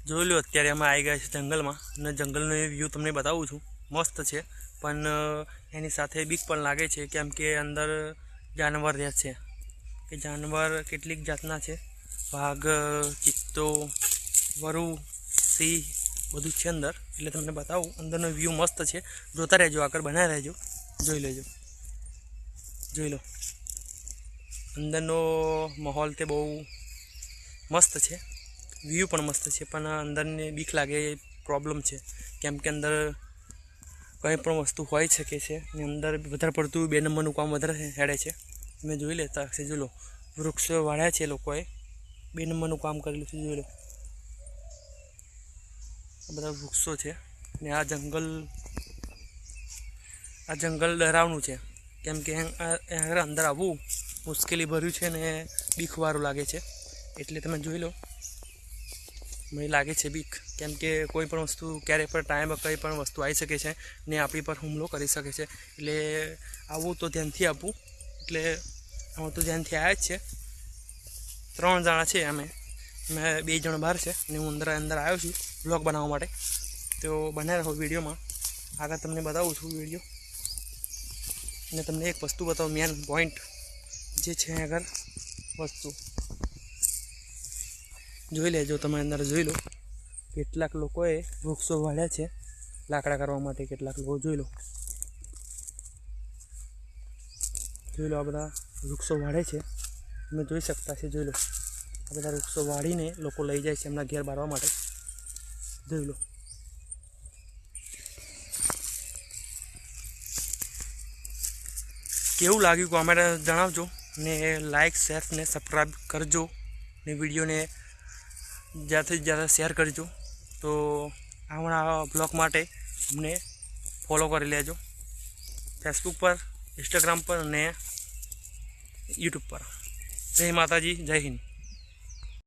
જોઈ લો અત્યારે અમે આવી ગયા છે જંગલમાં અને જંગલનો વ્યૂ તમને બતાવું છું. મસ્ત છે પણ એની સાથે બીક પણ લાગે છે, કેમ કે અંદર જાનવર રહે છે. કે જાનવર કેટલીક જાતના છે, વાઘ, ચિત્તો, વરુ, સિંહ બધું છે અંદર. એટલે તમને બતાવું. અંદરનો વ્યૂ મસ્ત છે, જોતા રહેજો, આગળ બનાવી રહેજો, જોઈ લેજો. જોઈ લો અંદરનો માહોલ તે બહુ મસ્ત છે, વ્યૂ પણ મસ્ત છે, પણ અંદરની બીક લાગે એ પ્રોબ્લેમ છે, કેમ કે અંદર કંઈ પણ વસ્તુ હોઈ શકે છે ને અંદર વધારે પડતું 2 નંબરનું કામ વધારે હેડે છે. તમે જોઈ લેતા હશે. જોઈ લો વૃક્ષો વાળ્યા છે લોકોએ, 2 નંબરનું કામ કરેલું છે. જોઈ લો આ બધા વૃક્ષો છે ને આ જંગલ ડરાવનું છે, કેમ કે અંદર આવવું મુશ્કેલી ભર્યું છે ને બીકવાળું લાગે છે. એટલે તમે જોઈ લો, મને લાગે છે બીક, કેમ કે કોઈ પણ વસ્તુ ક્યારે પણ ટાઈમ કંઈ પણ વસ્તુ આવી શકે છે ને આપણી પર હુમલો કરી શકે છે. એટલે આવું તો ધ્યાનથી આપવું. એટલે આમાં તો ધ્યાનથી આવ્યા જ છે. 3 જણા છે અમે 2 જણ બહાર છે ને હું અંદર આવ્યો છું બ્લોગ બનાવવા માટે. તો બને રહો વિડીયોમાં, આગળ તમને બતાવું છું વિડીયો. અને તમને એક વસ્તુ બતાવું, મેન પોઈન્ટ જે છે આગળ વસ્તુ જોઈ લેજો. તમે અંદર જોઈ લો કેટલાક લોકોએ વૃક્ષો વાળ્યા છે લાકડા કરવા માટે. કેટલાક લોકો જોઈ લો આ બધા વૃક્ષો વાળે છે, તમે જોઈ શકતા છે. જોઈ લો આ બધા વૃક્ષો વાળીને લોકો લઈ જાય છે એમના ઘેર બારવા માટે. જોઈ લો કેવું લાગ્યું કોમેન્ટ જણાવજો ને લાઈક, શેર ને સબસ્ક્રાઈબ કરજો ને વિડીયોને જ્યાંથી જ્યાં શેર કરજો. તો આવનારા બ્લોગ માટે અમને ફોલો કરી લેજો ફેસબુક પર, ઇન્સ્ટાગ્રામ પર અને યુટ્યુબ પર. જય માતાજી, જય હિન્દ.